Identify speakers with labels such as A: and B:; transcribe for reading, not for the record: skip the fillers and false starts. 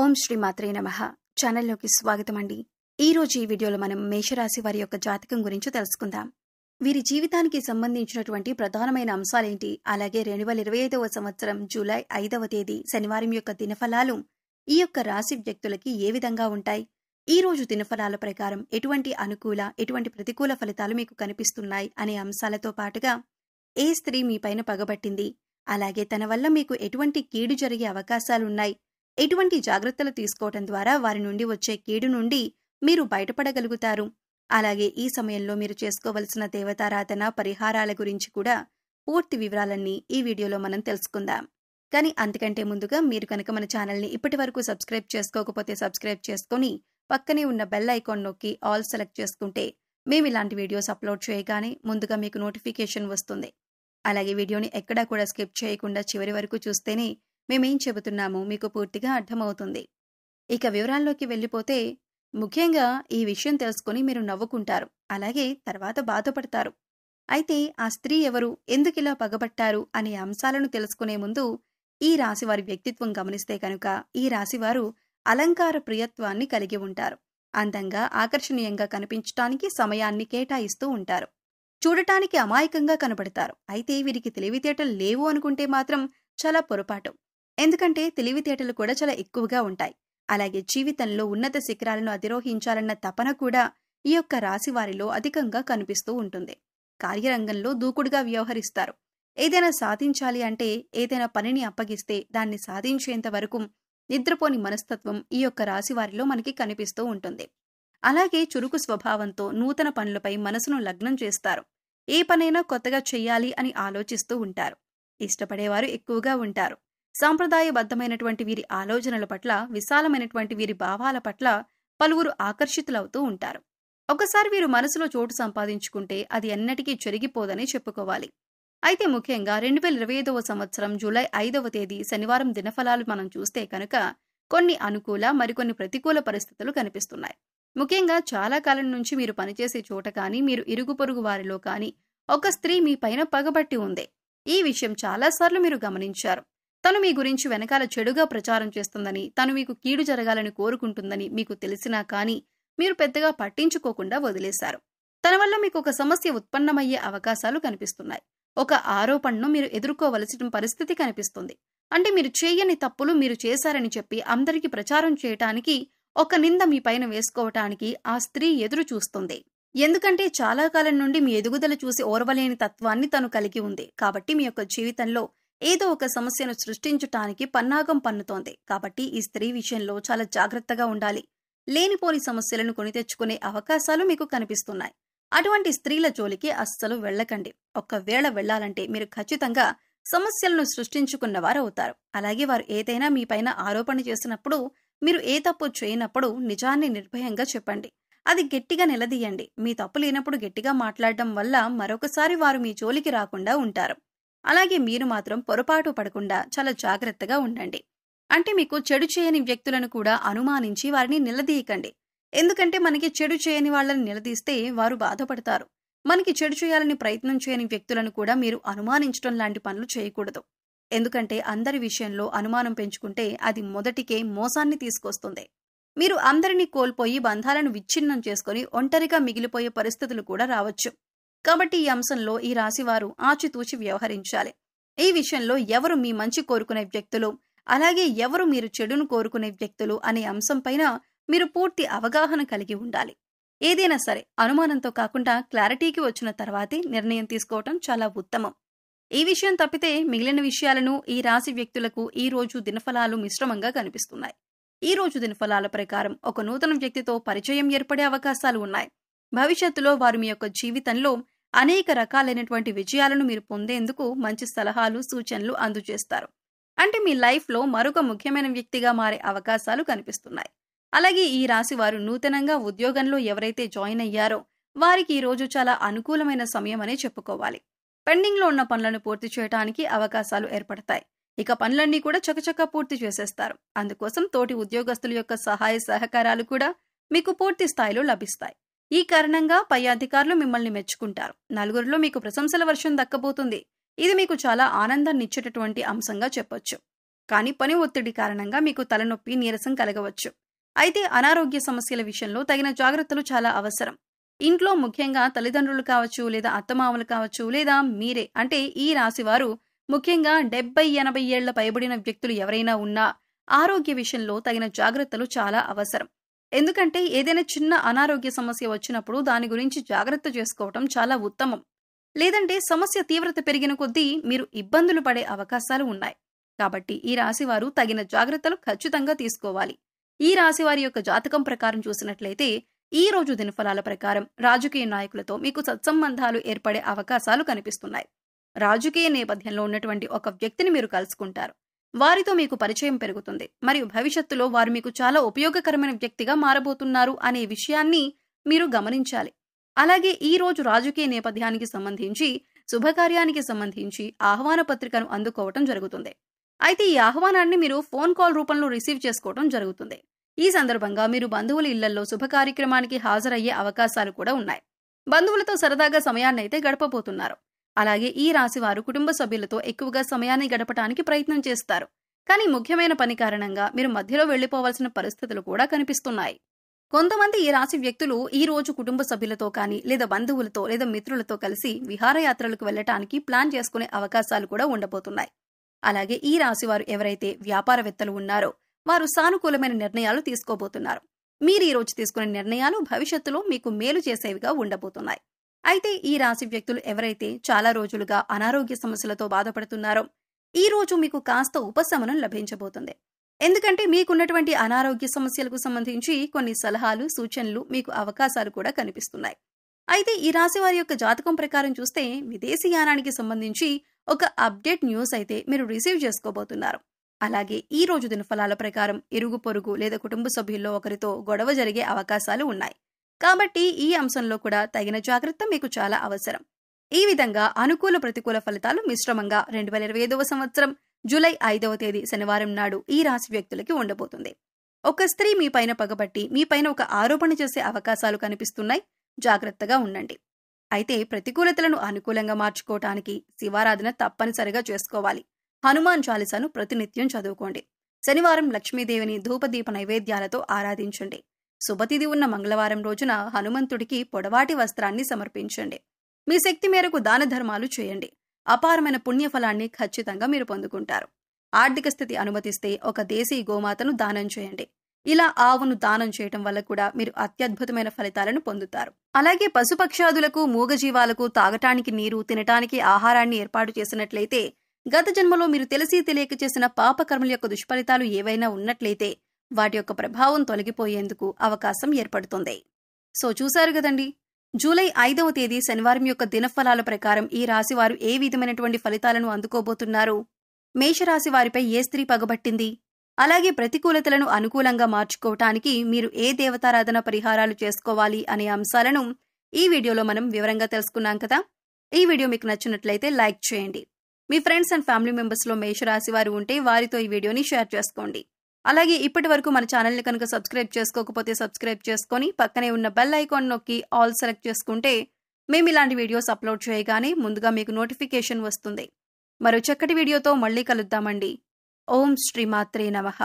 A: ఓం శ్రీ మాత్రే నమః. ఛానల్లోకి స్వాగతం అండి. ఈ రోజు ఈ వీడియోలో మనం మేషరాశి వారి యొక్క జాతకం గురించి తెలుసుకుందాం. వీరి జీవితానికి సంబంధించినటువంటి ప్రధానమైన అంశాలేంటి, అలాగే 2025వ సంవత్సరం జూలై 5వ తేదీ శనివారం యొక్క దినఫలాలు ఈ యొక్క రాశి వ్యక్తులకి ఏ విధంగా ఉంటాయి, ఈ రోజు దినఫలాల ప్రకారం ఎటువంటి అనుకూల ఎటువంటి ప్రతికూల ఫలితాలు మీకు కనిపిస్తున్నాయి అనే అంశాలతో పాటుగా ఏ స్త్రీ మీ పైన పగబట్టింది, అలాగే తన వల్ల మీకు ఎటువంటి కీడు జరిగే అవకాశాలున్నాయి, ఎటువంటి జాగ్రత్తలు తీసుకోవటం ద్వారా వారి నుండి వచ్చే కీడు నుండి మీరు బయటపడగలుగుతారు, అలాగే ఈ సమయంలో మీరు చేసుకోవలసిన దేవతారాధన పరిహారాల గురించి కూడా పూర్తి వివరాలన్నీ ఈ వీడియోలో మనం తెలుసుకుందాం. కానీ అంతకంటే ముందుగా మీరు కనుక మన ఛానల్ని ఇప్పటి వరకు సబ్స్క్రైబ్ చేసుకోకపోతే సబ్స్క్రైబ్ చేసుకొని పక్కనే ఉన్న బెల్ ఐకాన్ నొక్కి ఆల్ సెలెక్ట్ చేసుకుంటే మేము ఇలాంటి వీడియోస్ అప్లోడ్ చేయగానే ముందుగా మీకు నోటిఫికేషన్ వస్తుంది. అలాగే వీడియోని ఎక్కడా కూడా స్కిప్ చేయకుండా చివరి వరకు చూస్తేనే మేమేం చెబుతున్నామో మీకు పూర్తిగా అర్థమవుతుంది. ఇక వివరాల్లోకి వెళ్ళిపోతే ముఖ్యంగా ఈ విషయం తెలుసుకుని మీరు నవ్వుకుంటారు, అలాగే తర్వాత బాధపడతారు. అయితే ఆ స్త్రీ ఎవరు, ఎందుకిలా పగబట్టారు అనే అంశాలను తెలుసుకునే ముందు ఈ రాశివారి వ్యక్తిత్వం గమనిస్తే కనుక ఈ రాశివారు అలంకార ప్రియత్వాన్ని కలిగి ఉంటారు. అందంగా ఆకర్షణీయంగా కనిపించటానికి సమయాన్ని కేటాయిస్తూ ఉంటారు. చూడటానికి అమాయకంగా కనబడతారు. అయితే వీరికి తెలివితేటలు లేవు అనుకుంటే మాత్రం చాలా పొరపాటు. ఎందుకంటే తెలివితేటలు కూడా చాలా ఎక్కువగా ఉంటాయి. అలాగే జీవితంలో ఉన్నత శిఖరాలను అధిరోహించాలన్న తపన కూడా ఈ యొక్క రాశి వారిలో అధికంగా కనిపిస్తూ ఉంటుంది. కార్యరంగంలో దూకుడుగా వ్యవహరిస్తారు. ఏదైనా సాధించాలి అంటే, ఏదైనా పనిని అప్పగిస్తే దాన్ని సాధించేంత వరకు నిద్రపోని మనస్తత్వం ఈ యొక్క రాశి వారిలో మనకి కనిపిస్తూ ఉంటుంది. అలాగే చురుకు స్వభావంతో నూతన పనులపై మనసును లగ్నం చేస్తారు. ఏ పనైనా కొత్తగా చెయ్యాలి అని ఆలోచిస్తూ ఉంటారు. ఇష్టపడేవారు ఎక్కువగా ఉంటారు. సాంప్రదాయబద్ధమైనటువంటి వీరి ఆలోచనల పట్ల, విశాలమైనటువంటి వీరి భావాల పట్ల పలువురు ఆకర్షితులవుతూ ఉంటారు. ఒకసారి వీరు మనసులో చోటు సంపాదించుకుంటే అది ఎన్నటికీ చెరిగిపోదని చెప్పుకోవాలి. అయితే ముఖ్యంగా 2025వ సంవత్సరం జూలై 5వ తేదీ శనివారం దినఫలాలు మనం చూస్తే కనుక కొన్ని అనుకూల మరికొన్ని ప్రతికూల పరిస్థితులు కనిపిస్తున్నాయి. ముఖ్యంగా చాలా కాలం నుంచి మీరు పనిచేసే చోట కానీ, మీరు ఇరుగు పొరుగు వారిలో కానీ ఒక స్త్రీ మీ పైన పగబట్టి ఉంది. ఈ విషయం చాలాసార్లు మీరు గమనించారు. తను మీ గురించి వెనకాల చెడుగా ప్రచారం చేస్తుందని, తను మీకు కీడు జరగాలని కోరుకుంటుందని మీకు తెలిసినా కానీ మీరు పెద్దగా పట్టించుకోకుండా వదిలేశారు. తన వల్ల మీకు ఒక సమస్య ఉత్పన్నమయ్యే అవకాశాలు కనిపిస్తున్నాయి. ఒక ఆరోపణను మీరు ఎదుర్కోవలసిన పరిస్థితి కనిపిస్తుంది. అంటే మీరు చేయని తప్పులు మీరు చేశారని చెప్పి అందరికీ ప్రచారం చేయటానికి, ఒక నింద మీ పైన వేసుకోవటానికి ఆ స్త్రీ ఎదురు చూస్తుంది. ఎందుకంటే చాలా కాలం నుండి మీ ఎదుగుదల చూసి ఓర్వలేని తత్వాన్ని తను కలిగి ఉంది. కాబట్టి మీ యొక్క జీవితంలో ఏదో ఒక సమస్యను సృష్టించటానికి పన్నాగం పన్నుతోంది. కాబట్టి ఈ స్త్రీ విషయంలో చాలా జాగ్రత్తగా ఉండాలి. లేనిపోని సమస్యలను కొని తెచ్చుకునే అవకాశాలు మీకు కనిపిస్తున్నాయి. అటువంటి స్త్రీల జోలికి అస్సలు వెళ్ళకండి. ఒక్కవేళ వెళ్లాలంటే మీరు ఖచ్చితంగా సమస్యలను సృష్టించుకున్న వారు అవుతారు. అలాగే వారు ఏదైనా మీ పైన ఆరోపణ చేసినప్పుడు, మీరు ఏ తప్పు చేయనప్పుడు నిజాన్ని నిర్భయంగా చెప్పండి. అది గట్టిగా నిలదీయండి. మీ తప్పు లేనప్పుడు గట్టిగా మాట్లాడడం వల్ల మరొకసారి వారు మీ జోలికి రాకుండా ఉంటారు. అలాగే మీరు మాత్రం పొరపాటు పడకుండా చాలా జాగ్రత్తగా ఉండండి. అంటే మీకు చెడు చేయని వ్యక్తులను కూడా అనుమానించి వారిని నిలదీయకండి. ఎందుకంటే మనకి చెడు చేయని వాళ్ళని నిలదీస్తే వారు బాధపడతారు. మనకి చెడు చేయాలని ప్రయత్నం చేయని వ్యక్తులను కూడా మీరు అనుమానించడం లాంటి పనులు చేయకూడదు. ఎందుకంటే అందరి విషయంలో అనుమానం పెంచుకుంటే అది మొదటికే మోసాన్ని తీసుకొస్తుంది. మీరు అందరినీ కోల్పోయి బంధాలను విచ్ఛిన్నం చేసుకుని ఒంటరిగా మిగిలిపోయే పరిస్థితులు కూడా రావచ్చు. కాబట్టి ఈ అంశంలో ఈ రాశివారు ఆచితూచి వ్యవహరించాలి. ఈ విషయంలో ఎవరు మీ మంచి కోరుకునే వ్యక్తులు, అలాగే ఎవరు మీరు చెడును కోరుకునే వ్యక్తులు అనే అంశం పైన మీరు పూర్తి అవగాహన కలిగి ఉండాలి. ఏదైనా సరే అనుమానంతో కాకుండా క్లారిటీకి వచ్చిన తర్వాతే నిర్ణయం తీసుకోవటం చాలా ఉత్తమం. ఈ విషయం తప్పితే మిగిలిన విషయాలను ఈ రాశి వ్యక్తులకు ఈ రోజు దినఫలాలు మిశ్రమంగా కనిపిస్తున్నాయి. ఈ రోజు దినఫలాల ప్రకారం ఒక నూతన వ్యక్తితో పరిచయం ఏర్పడే అవకాశాలు ఉన్నాయి. భవిష్యత్తులో వారు మీ యొక్క జీవితంలో అనేక రకాలైనటువంటి విజయాలను మీరు పొందేందుకు మంచి సలహాలు, సూచనలు అందజేస్తారు. అంటే మీ లైఫ్లో మరొక ముఖ్యమైన వ్యక్తిగా మారే అవకాశాలు కనిపిస్తున్నాయి. అలాగే ఈ రాశి వారు నూతనంగా ఉద్యోగంలో ఎవరైతే జాయిన్ అయ్యారో వారికి ఈ రోజు చాలా అనుకూలమైన సమయం అనే చెప్పుకోవాలి. పెండింగ్లో ఉన్న పనులను పూర్తి చేయడానికి అవకాశాలు ఏర్పడతాయి. ఇక పనులన్నీ కూడా చకచకా పూర్తి చేసేస్తారు. అందుకోసం తోటి ఉద్యోగస్తుల యొక్క సహాయ సహకారాలు కూడా మీకు పూర్తి స్థాయిలో లభిస్తాయి. ఈ కారణంగా పై అధికారులు మిమ్మల్ని మెచ్చుకుంటారు. నలుగురిలో మీకు ప్రశంసల వర్షం దక్కబోతుంది. ఇది మీకు చాలా ఆనందాన్ని ఇచ్చేటటువంటి అంశంగా చెప్పొచ్చు. కానీ పని ఒత్తిడి కారణంగా మీకు తలనొప్పి, నీరసం కలగవచ్చు. అయితే అనారోగ్య సమస్యల విషయంలో తగిన జాగ్రత్తలు చాలా అవసరం. ఇంట్లో ముఖ్యంగా తల్లిదండ్రులు కావచ్చు, లేదా అత్తమామలు కావచ్చు, లేదా మీరే అంటే ఈ రాశివారు ముఖ్యంగా 70-80 ఏళ్ల పైబడిన వ్యక్తులు ఎవరైనా ఉన్నా ఆరోగ్య విషయంలో తగిన జాగ్రత్తలు చాలా అవసరం. ఎందుకంటే ఏదైనా చిన్న అనారోగ్య సమస్య వచ్చినప్పుడు దాని గురించి జాగ్రత్త చేసుకోవటం చాలా ఉత్తమం. లేదంటే సమస్య తీవ్రత పెరిగిన కొద్దీ మీరు ఇబ్బందులు పడే అవకాశాలు ఉన్నాయి. కాబట్టి ఈ రాశివారు తగిన జాగ్రత్తలు ఖచ్చితంగా తీసుకోవాలి. ఈ రాశివారి యొక్క జాతకం ప్రకారం చూసినట్లయితే ఈ రోజు దినఫలాల ప్రకారం రాజకీయ నాయకులతో మీకు సత్సంబంధాలు ఏర్పడే అవకాశాలు కనిపిస్తున్నాయి. రాజకీయ నేపథ్యంలో ఉన్నటువంటి ఒక వ్యక్తిని మీరు కలుసుకుంటారు. వారితో మీకు పరిచయం పెరుగుతుంది. మరియు భవిష్యత్తులో వారు మీకు చాలా ఉపయోగకరమైన వ్యక్తిగా మారబోతున్నారు అనే విషయాన్ని మీరు గమనించాలి. అలాగే ఈ రోజు రాజకీయ నేపథ్యానికి సంబంధించి శుభకార్యానికి సంబంధించి ఆహ్వాన పత్రికను అందుకోవటం జరుగుతుంది. అయితే ఈ ఆహ్వానాన్ని మీరు ఫోన్ కాల్ రూపంలో రిసీవ్ చేసుకోవటం జరుగుతుంది. ఈ సందర్భంగా మీరు బంధువుల ఇళ్లలో శుభ కార్యక్రమానికి హాజరయ్యే అవకాశాలు కూడా ఉన్నాయి. బంధువులతో సరదాగా సమయాన్నైతే గడపబోతున్నారు. అలాగే ఈ రాశివారు కుటుంబ సభ్యులతో ఎక్కువగా సమయాన్ని గడపటానికి ప్రయత్నం చేస్తారు. కానీ ముఖ్యమైన పని కారణంగా మీరు మధ్యలో వెళ్లిపోవాల్సిన పరిస్థితులు కూడా కనిపిస్తున్నాయి. కొంతమంది ఈ రాశి వ్యక్తులు ఈ రోజు కుటుంబ సభ్యులతో కానీ, లేదా బంధువులతో, లేదా మిత్రులతో కలిసి విహారయాత్రలకు వెళ్లటానికి ప్లాన్ చేసుకునే అవకాశాలు కూడా ఉండబోతున్నాయి. అలాగే ఈ రాశివారు ఎవరైతే వ్యాపారవేత్తలు ఉన్నారో వారు సానుకూలమైన నిర్ణయాలు తీసుకోబోతున్నారు. మీరు ఈ రోజు తీసుకునే నిర్ణయాలు భవిష్యత్తులో మీకు మేలు చేసేవిగా ఉండబోతున్నాయి. అయితే ఈ రాశి వ్యక్తులు ఎవరైతే చాలా రోజులుగా అనారోగ్య సమస్యలతో బాధపడుతున్నారో ఈ రోజు మీకు కాస్త ఉపశమనం లభించబోతుంది. ఎందుకంటే మీకున్నటువంటి అనారోగ్య సమస్యలకు సంబంధించి కొన్ని సలహాలు, సూచనలు, మీకు అవకాశాలు కూడా కనిపిస్తున్నాయి. అయితే ఈ రాశి వారి యొక్క జాతకం ప్రకారం చూస్తే విదేశీయానానికి సంబంధించి ఒక అప్డేట్ న్యూస్ అయితే మీరు రిసీవ్ చేసుకోబోతున్నారు. అలాగే ఈ రోజు దినఫలాల ప్రకారం ఇరుగు పొరుగు లేదా కుటుంబ సభ్యుల్లో ఒకరితో గొడవ జరిగే అవకాశాలు ఉన్నాయి. కాబట్టి ఈ అంశంలో కూడా తగిన జాగ్రత్త మీకు చాలా అవసరం. ఈ విధంగా అనుకూల ప్రతికూల ఫలితాలు మిశ్రమంగా 2025వ సంవత్సరం జూలై 5వ తేదీ శనివారం నాడు ఈ రాశి వ్యక్తులకి ఉండబోతుంది. ఒక స్త్రీ మీ పైన పగబట్టి మీ పైన ఒక ఆరోపణ చేసే అవకాశాలు కనిపిస్తున్నాయి. జాగ్రత్తగా ఉండండి. అయితే ప్రతికూలతలను అనుకూలంగా మార్చుకోవటానికి శివారాధన తప్పనిసరిగా చేసుకోవాలి. హనుమాన్ చాలీసాను ప్రతినిత్యం చదువుకోండి. శనివారం లక్ష్మీదేవిని ధూపదీప నైవేద్యాలతో ఆరాధించండి. శుభతిథి ఉన్న మంగళవారం రోజున హనుమంతుడికి పొడవాటి వస్త్రాన్ని సమర్పించండి. మీ శక్తి మేరకు దాన ధర్మాలు చేయండి. అపారమైన పుణ్యఫలాన్ని ఖచ్చితంగా మీరు పొందుకుంటారు. ఆర్థిక స్థితి అనుమతిస్తే ఒక దేశీ గోమాతను దానం చేయండి. ఇలా ఆవును దానం చేయటం వల్ల కూడా మీరు అత్యద్భుతమైన ఫలితాలను పొందుతారు. అలాగే పశుపక్షాదులకు, మూగజీవాలకు తాగటానికి నీరు, తినటానికి ఆహారాన్ని ఏర్పాటు చేసినట్లయితే గత జన్మలో మీరు తెలిసి తెలియక చేసిన పాపకర్మల యొక్క దుష్ఫలితాలు ఏవైనా ఉన్నట్లయితే వాటి యొక్క ప్రభావం తొలగిపోయేందుకు అవకాశం ఏర్పడుతుంది. సో చూశారు కదండి, జూలై 5వ తేదీ శనివారం యొక్క దినఫలాల ప్రకారం ఈ రాశివారు ఏ విధమైనటువంటి ఫలితాలను అందుకోబోతున్నారు, మేషరాశి వారిపై ఏ స్త్రీ పగబట్టింది, అలాగే ప్రతికూలతలను అనుకూలంగా మార్చుకోవటానికి మీరు ఏ దేవతారాధన పరిహారాలు చేసుకోవాలి అనే అంశాలను ఈ వీడియోలో మనం వివరంగా తెలుసుకున్నాం కదా. ఈ వీడియో మీకు నచ్చినట్లయితే లైక్ చేయండి. మీ ఫ్రెండ్స్ అండ్ ఫ్యామిలీ మెంబర్స్లో మేషరాశి వారు ఉంటే వారితో ఈ వీడియోని షేర్ చేసుకోండి. అలాగే ఇప్పటి వరకు మన ఛానల్ని కనుక సబ్స్క్రైబ్ చేసుకోకపోతే సబ్స్క్రైబ్ చేసుకొని పక్కనే ఉన్న బెల్ ఐకాన్ నొక్కి ఆల్ సెలెక్ట్ చేసుకుంటే మేము ఇలాంటి వీడియోస్ అప్లోడ్ చేయగానే ముందుగా మీకు నోటిఫికేషన్ వస్తుంది. మరో చక్కటి వీడియోతో మళ్ళీ కలుద్దామండి. ఓం శ్రీ మాత్రే నమః.